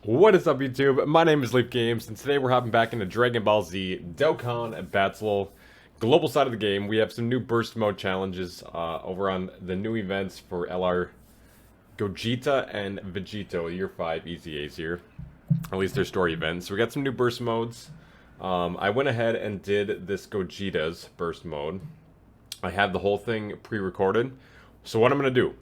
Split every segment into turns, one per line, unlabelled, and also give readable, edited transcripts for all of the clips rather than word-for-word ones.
What is up, YouTube? My name is Leaf Games, and today we're hopping back into Dragon Ball Z Dokkan Battle. Global side of the game, we have some new burst mode challenges over on the new events for LR Gogeta and Vegito, Year 5 EZAs here. At least their story events. So we got some new burst modes. I went ahead and did this Gogeta's burst mode. I have the whole thing pre-recorded. So what I'm going to do,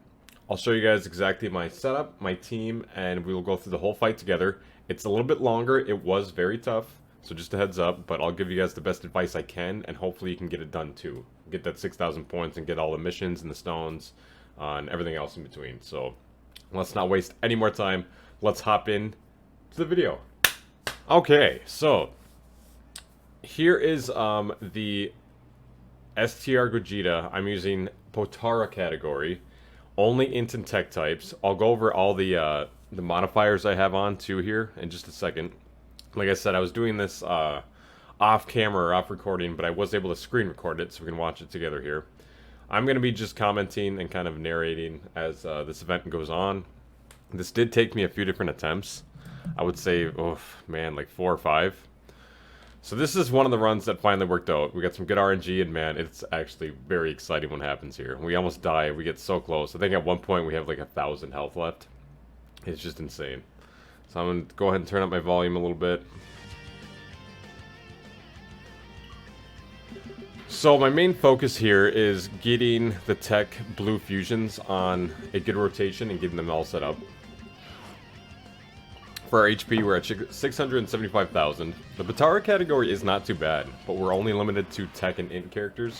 I'll show you guys exactly my setup, my team, and we will go through the whole fight together. It's a little bit longer. It was very tough, so just a heads up, but I'll give you guys the best advice I can, and hopefully you can get it done too. Get that 6,000 points and get all the missions and the stones and everything else in between. So let's not waste any more time. Let's hop in to the video. Okay, so here is the STR Gogeta. I'm using POTARA category. Only instant tech types. I'll go over all the modifiers I have on too here in just a second. Like I said, I was doing this off camera or off recording, but I was able to screen record it, so we can watch it together here. I'm going to be just commenting and kind of narrating as this event goes on. This did take me a few different attempts. I would say, oh man, like 4 or 5. So this is one of the runs that finally worked out. We got some good RNG, and man, it's actually very exciting what happens here. We almost die. We get so close. I think at one point we have like 1,000 health left. It's just insane. So I'm going to go ahead and turn up my volume a little bit. So my main focus here is getting the tech blue fusions on a good rotation and getting them all set up. For our HP, we're at 675,000. The POTARA category is not too bad, but we're only limited to tech and int characters.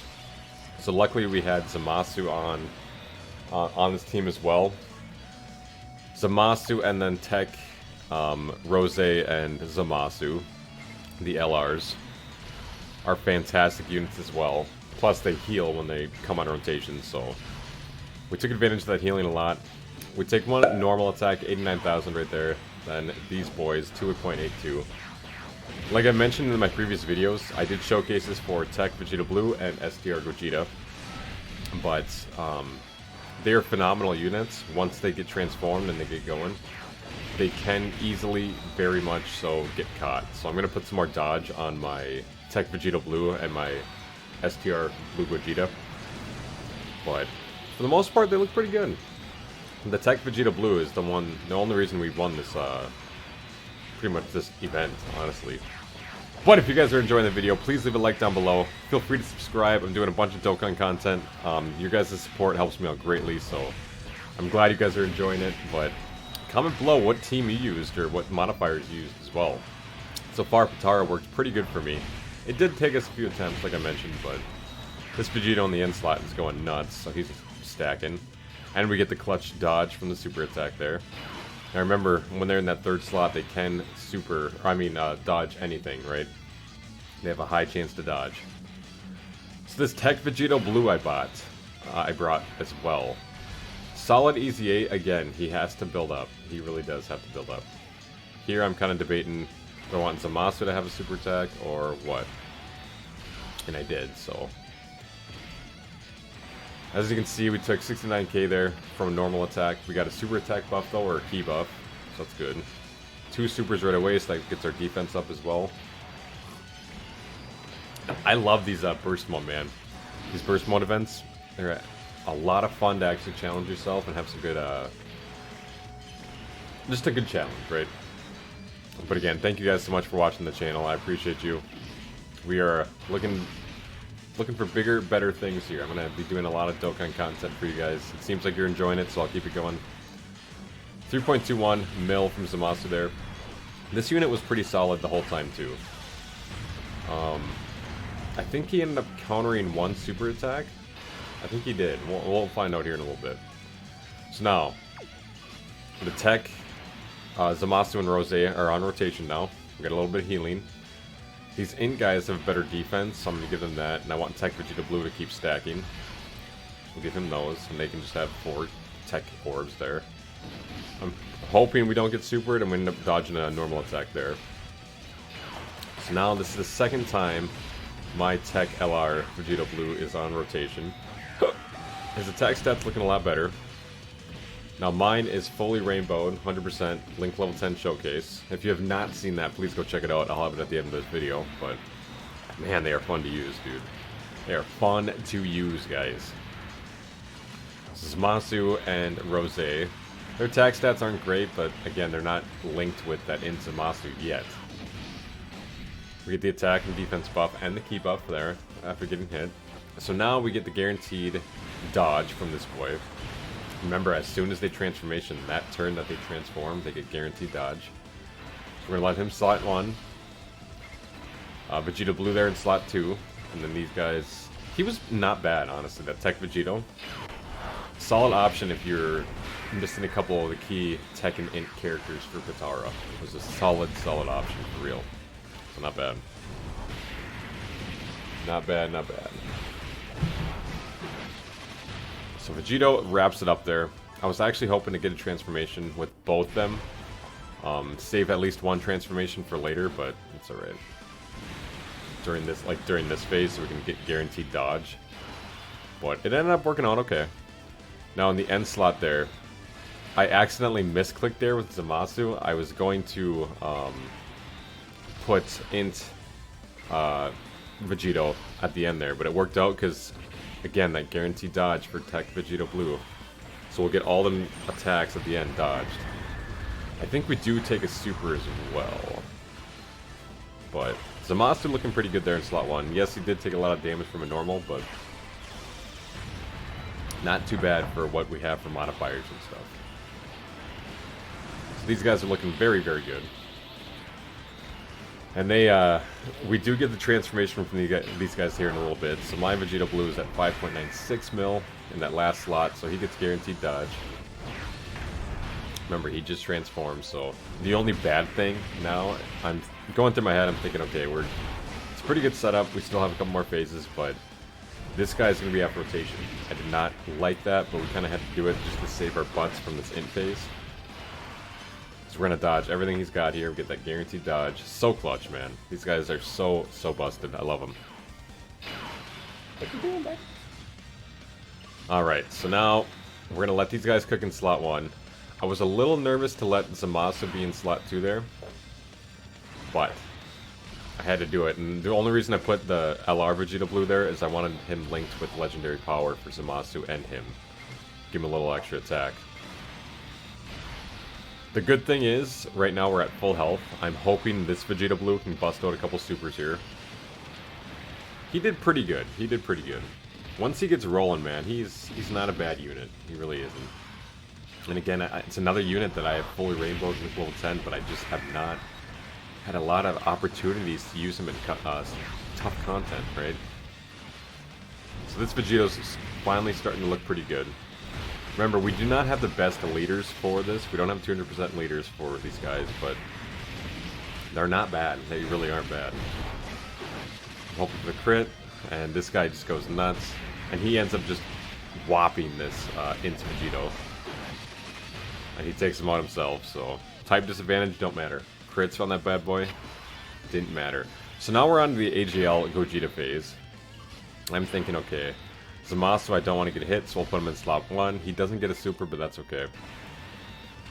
So luckily we had Zamasu on this team as well. Zamasu and then tech, Rose and Zamasu, the LRs, are fantastic units as well. Plus they heal when they come on rotation, so we took advantage of that healing a lot. We take one normal attack, 89,000 right there. Then these boys, 2.82. Like I mentioned in my previous videos, I did showcases for Tech Vegeta Blue and STR Gogeta. But they are phenomenal units. Once they get transformed and they get going, they can easily, very much so, get caught. So I'm going to put some more dodge on my Tech Vegeta Blue and my STR Blue Gogeta. But for the most part, they look pretty good. The Tech Vegeta Blue is the only reason we won this, pretty much this event, honestly. But if you guys are enjoying the video, please leave a like down below. Feel free to subscribe. I'm doing a bunch of Dokkan content. Your guys' support helps me out greatly, so I'm glad you guys are enjoying it. But comment below what team you used or what modifiers you used as well. So far, POTARA worked pretty good for me. It did take us a few attempts, like I mentioned, but this Vegeta on the end slot is going nuts, so he's stacking. And we get the clutch dodge from the super attack there. Now remember, when they're in that third slot, they can dodge anything, right? They have a high chance to dodge. So this Tech Vegeta Blue I brought as well. Solid EZA, again, he has to build up. He really does have to build up. Here I'm kind of debating, do I want Zamasu to have a super attack or what? And I did, so. As you can see, we took 69k there from a normal attack. We got a super attack buff though, or a key buff, so that's good. 2 supers right away, so that gets our defense up as well. I love these burst mode, man. These burst mode events, they're a lot of fun to actually challenge yourself and have some good, just a good challenge, right? But again, thank you guys so much for watching the channel. I appreciate you. We are looking for bigger, better things here. I'm going to be doing a lot of Dokkan content for you guys. It seems like you're enjoying it, so I'll keep it going. 3.21 mil from Zamasu there. This unit was pretty solid the whole time, too. I think he ended up countering 1 super attack. I think he did. We'll find out here in a little bit. So now, the Tech, Zamasu and Rose are on rotation now. We got a little bit of healing. These int guys have better defense, so I'm going to give them that. And I want Tech Vegeta Blue to keep stacking. We'll give him those, and they can just have 4 tech orbs there. I'm hoping we don't get supered and we end up dodging a normal attack there. So now this is the second time my Tech LR Vegeta Blue is on rotation. His attack stats looking a lot better. Now mine is fully rainbowed, 100% Link Level 10 Showcase. If you have not seen that, please go check it out. I'll have it at the end of this video, but man, they are fun to use, dude. They are fun to use, guys. Zamasu and Rose. Their attack stats aren't great, but again, they're not linked with that in Zamasu yet. We get the attack and defense buff and the key buff there after getting hit. So now we get the guaranteed dodge from this boy. Remember, as soon as they transformation, that turn that they transform, they get guaranteed dodge. So we're gonna let him slot 1. Vegeta Blue there in slot 2. And then these guys... He was not bad, honestly, that Tech Vegito. Solid option if you're missing a couple of the key Tech and Int characters for POTARA. It was a solid option for real. So not bad. Not bad, not bad. So Vegito wraps it up there. I was actually hoping to get a transformation with both them. Save at least one transformation for later, but it's alright. During this phase, so we can get guaranteed dodge. But it ended up working out okay. Now in the end slot there, I accidentally misclicked there with Zamasu. I was going to put Int Vegito at the end there, but it worked out because, again, that guaranteed dodge for Tech Vegito Blue. So we'll get all the attacks at the end dodged. I think we do take a super as well. But Zamasu looking pretty good there in slot 1. Yes, he did take a lot of damage from a normal, but not too bad for what we have for modifiers and stuff. So these guys are looking very, very good. And they, we do get the transformation from these guys here in a little bit. So my Vegeta Blue is at 5.96 mil in that last slot, so he gets guaranteed dodge. Remember, he just transformed, so the only bad thing now, I'm going through my head, I'm thinking, okay, it's a pretty good setup. We still have a couple more phases, but this guy's going to be out rotation. I did not like that, but we kind of had to do it just to save our butts from this int phase. So we're going to dodge everything he's got here, get that guaranteed dodge. So clutch, man. These guys are so busted. I love them. Alright, so now we're going to let these guys cook in slot 1. I was a little nervous to let Zamasu be in slot 2 there, but I had to do it. And the only reason I put the LR Vegeta Blue there is I wanted him linked with Legendary Power for Zamasu and him. Give him a little extra attack. The good thing is, right now we're at full health. I'm hoping this Vegeta Blue can bust out a couple supers here. He did pretty good. He did pretty good. Once he gets rolling, man, he's not a bad unit. He really isn't. And again, it's another unit that I have fully rainbowed with level 10, but I just have not had a lot of opportunities to use him in tough content, right? So this Vegeto's finally starting to look pretty good. Remember, we do not have the best leaders for this. We don't have 200% leaders for these guys, but they're not bad. They really aren't bad. I'm hoping for the crit, and this guy just goes nuts, and he ends up just whopping this into Vegito. And he takes him out himself, so type disadvantage don't matter. Crits on that bad boy didn't matter. So now we're on to the AGL Gogeta phase. I'm thinking, okay, Zamasu I don't want to get hit, so we'll put him in slot 1. He doesn't get a super, but that's okay.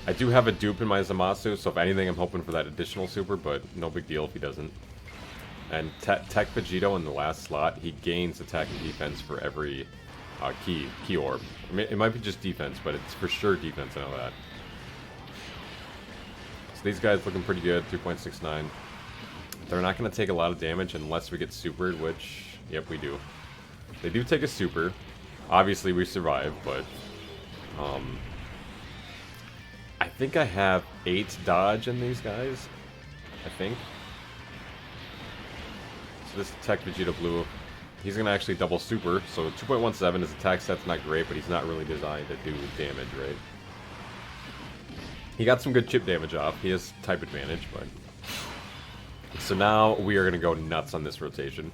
I do have a dupe in my Zamasu, so if anything I'm hoping for that additional super, but no big deal if he doesn't. And Tech Vegito in the last slot, he gains attack and defense for every key orb. I mean, it might be just defense, but it's for sure defense, I know that. So these guys looking pretty good, 3.69. They're not going to take a lot of damage unless we get supered, which, yep, we do. They do take a super. Obviously, we survive, but I think I have 8 dodge in these guys. I think. So this Tech Vegeta Blue, he's going to actually double super. So 2.17, his attack set's not great, but he's not really designed to do damage, right? He got some good chip damage off. He has type advantage, but... So now we are going to go nuts on this rotation.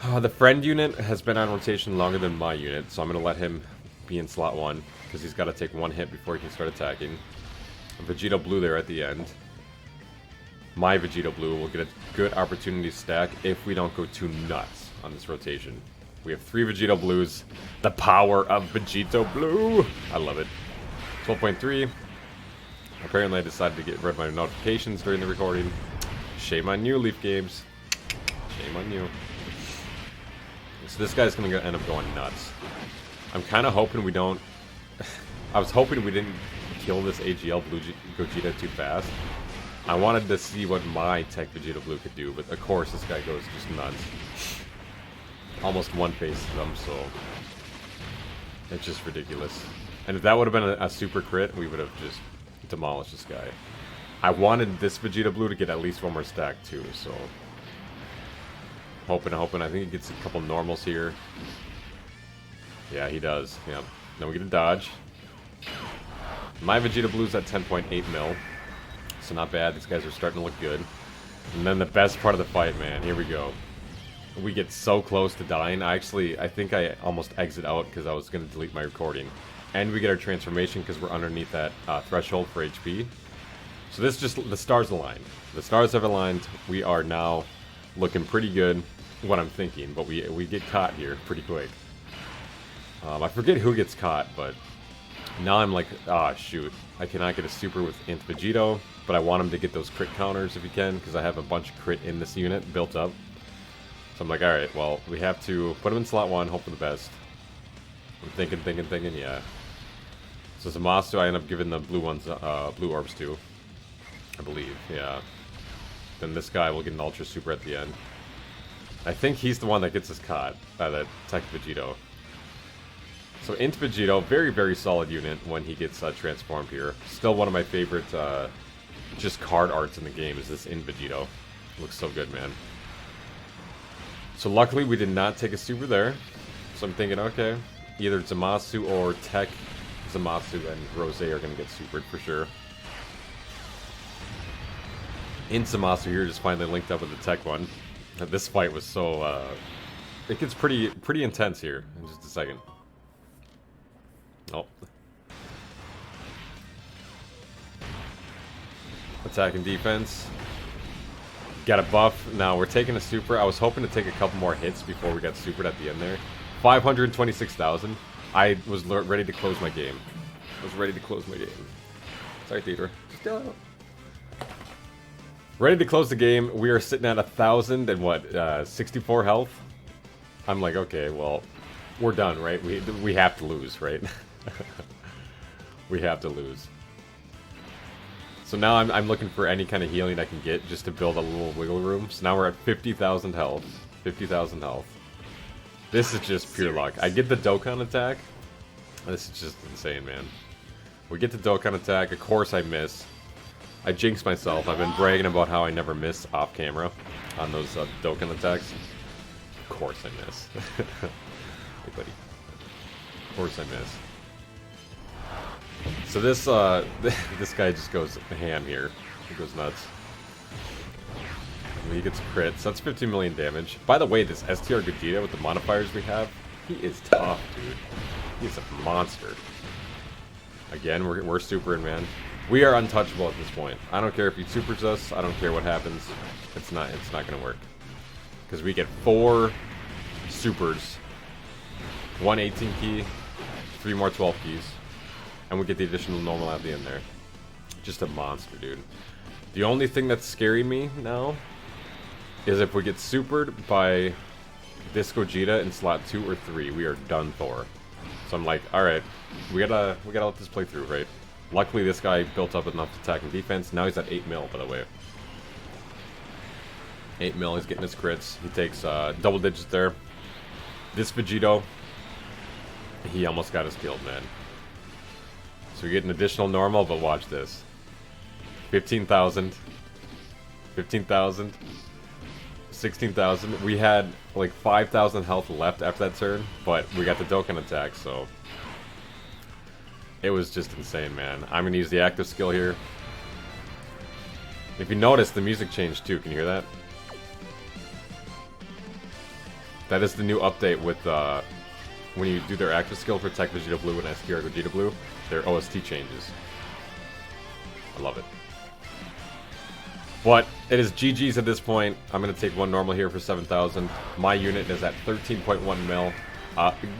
The friend unit has been on rotation longer than my unit, so I'm going to let him be in slot 1, because he's got to take 1 hit before he can start attacking. Vegeta Blue there at the end. My Vegeta Blue will get a good opportunity to stack if we don't go too nuts on this rotation. We have 3 Vegeta Blues. The power of Vegeta Blue! I love it. 12.3. Apparently I decided to get rid of my notifications during the recording. Shame on you, Leaf Games. Shame on you. So this guy's gonna end up going nuts. I'm kind of hoping we don't... I was hoping we didn't kill this AGL Blue Gogeta too fast. I wanted to see what my Tech Vegeta Blue could do, but of course this guy goes just nuts. Almost one-faced them, so... It's just ridiculous. And if that would have been a super crit, we would have just demolished this guy. I wanted this Vegeta Blue to get at least one more stack too, so... Hoping. I think he gets a couple normals here. Yeah, he does. Yep. Then we get a dodge. My Vegeta Blue's at 10.8 mil. So not bad. These guys are starting to look good. And then the best part of the fight, man. Here we go. We get so close to dying. I think I almost exit out because I was going to delete my recording. And we get our transformation because we're underneath that threshold for HP. So this just, the stars aligned. The stars have aligned. We are now looking pretty good, what I'm thinking. But we get caught here pretty quick. I forget who gets caught, but now I'm like, ah, shoot. I cannot get a super with Int Vegito, but I want him to get those crit counters if he can, because I have a bunch of crit in this unit built up. So I'm like, alright, well, we have to put him in slot 1, hope for the best. I'm thinking, yeah. So Zamasu, I end up giving the blue ones, blue orbs to, I believe, yeah. Then this guy will get an Ultra Super at the end. I think he's the one that gets us caught by the Tech Vegito. So Int Vegito, very, very solid unit when he gets transformed here. Still one of my favorite just card arts in the game is this Int Vegito. Looks so good, man. So luckily we did not take a super there. So I'm thinking, okay, either Zamasu or Tech Zamasu and Rose are going to get supered for sure. Int Zamasu here just finally linked up with the Tech one. This fight was so... it gets pretty intense here in just a second. Oh. Attack and defense. Got a buff. Now we're taking a super. I was hoping to take a couple more hits before we got supered at the end there. 526,000. I was ready to close my game. Sorry, Theodore. Still ready to close the game. We are sitting at 1,000 and what? 64 health. I'm like, okay, well, we're done, right? We have to lose, right? We have to lose. So now I'm looking for any kind of healing I can get just to build a little wiggle room. So now we're at 50,000 health. 50,000 health. This is just pure luck. I get the Dokkan attack. This is just insane, man. We get the Dokkan attack. Of course I miss. I jinx myself. I've been bragging about how I never miss off camera on those Dokkan attacks. Of course I miss. Hey, buddy. Of course I miss. So this this guy just goes ham here. He goes nuts. He gets crits. So that's 15 million damage. By the way, this STR Gogeta with the modifiers we have, he is tough, dude. He's a monster. Again, we're supering, man. We are untouchable at this point. I don't care if he supers us. I don't care what happens. It's not gonna work. Because we get 4 supers, 1 18 key, 3 more 12 keys. And we get the additional normal at the end there. Just a monster, dude. The only thing that's scaring me now is if we get supered by this Gogeta in slot 2 or 3, we are done for. So I'm like, alright, we gotta let this play through, right? Luckily this guy built up enough attack and defense. Now he's at 8 mil, by the way. 8 mil, he's getting his crits. He takes double digits there. This Vegito, he almost got us killed, man. So we get an additional normal, but watch this. 15,000. 15,000. 16,000. We had like 5,000 health left after that turn, but we got the Dokkan attack, so... It was just insane, man. I'm going to use the active skill here. If you notice, the music changed too. Can you hear that? That is the new update with, when you do their active skill for Tech Vegeta Blue and STR Gogeta Blue, their OST changes. I love it. But it is GG's at this point. I'm going to take one normal here for 7,000. My unit is at 13.1 mil.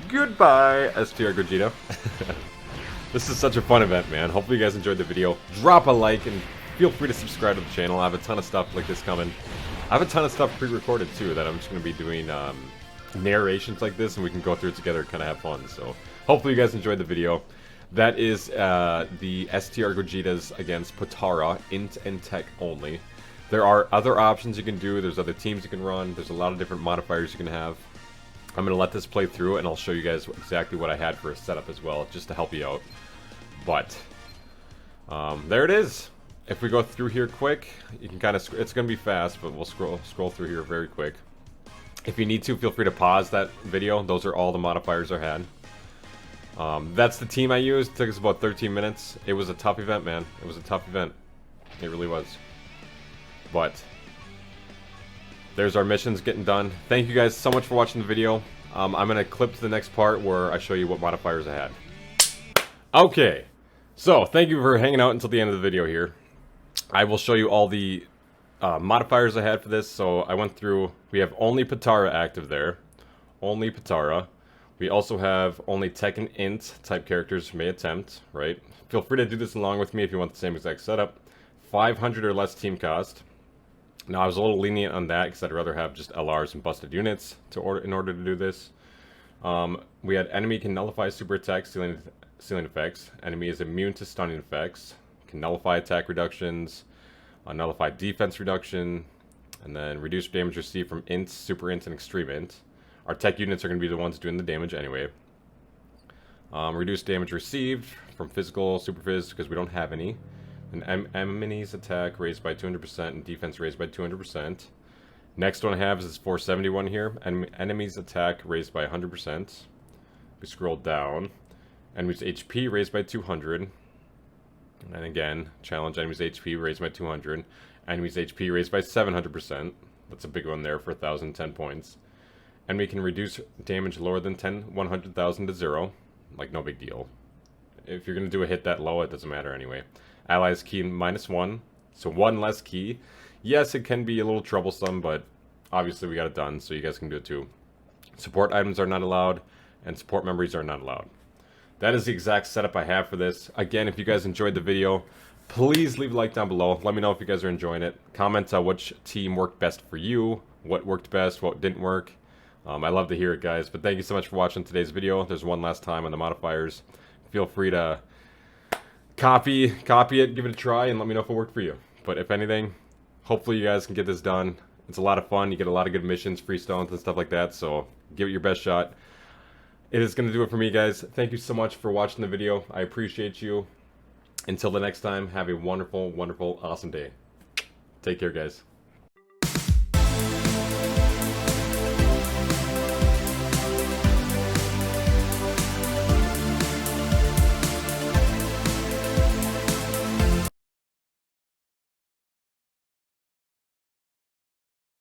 Goodbye, STR Gogeta. This is such a fun event, man. Hopefully you guys enjoyed the video. Drop a like and feel free to subscribe to the channel. I have a ton of stuff like this coming. I have a ton of stuff pre-recorded too that I'm just going to be doing narrations like this, and we can go through it together and kind of have fun. So hopefully you guys enjoyed the video. That is the STR Gogetas against POTARA, int and tech only. There are other options you can do. There's other teams you can run. There's a lot of different modifiers you can have. I'm going to let this play through, and I'll show you guys exactly what I had for a setup as well, just to help you out. But there it is. If we go through here quick, you can kind of, it's going to be fast, but we'll scroll through here very quick. If you need to, feel free to pause that video. Those are all the modifiers I had. That's the team I used. It took us about 13 minutes. It was a tough event, man. It was a tough event. It really was. But there's our missions getting done. Thank you guys so much for watching the video. I'm going to clip to the next part where I show you what modifiers I had. Okay. So, thank you for hanging out until the end of the video here. I will show you all the modifiers I had for this. So, I went through. We have only POTARA active there. Only POTARA. We also have only tech and int type characters may attempt, right? Feel free to do this along with me if you want the same exact setup. 500 or less team cost. Now I was a little lenient on that because I'd rather have just LRs and busted units in order to do this. We had enemy can nullify super attack ceiling effects. Enemy is immune to stunning effects. Can nullify attack reductions. Nullify defense reduction. And then reduce damage received from int, super int, and extreme int. Our tech units are going to be the ones doing the damage anyway. Reduce damage received from physical, super phys, because we don't have any. And enemy's attack raised by 200% and defense raised by 200%. Next one I have is 471 here. Enemy's attack raised by 100%. We scroll down. Enemy's HP raised by 200. And again, challenge enemy's HP raised by 200. Enemy's HP raised by 700%. That's a big one there for 1,010 points. And we can reduce damage lower than 100,000 to 0. Like, no big deal. If you're going to do a hit that low, it doesn't matter anyway. Allies key -1. So 1 less key. Yes, it can be a little troublesome, but obviously we got it done, so you guys can do it too. Support items are not allowed, and support memories are not allowed. That is the exact setup I have for this. Again, if you guys enjoyed the video, please leave a like down below. Let me know if you guys are enjoying it. Comment on which team worked best for you, what worked best, what didn't work. I love to hear it, guys. But thank you so much for watching today's video. There's one last time on the modifiers. Feel free to copy it, give it a try, and let me know if it worked for you. But if anything, hopefully you guys can get this done. It's a lot of fun. You get a lot of good missions, free stones, and stuff like that. So give it your best shot. It is going to do it for me, guys. Thank you so much for watching the video. I appreciate you. Until the next time, have a wonderful, wonderful, awesome day. Take care, guys.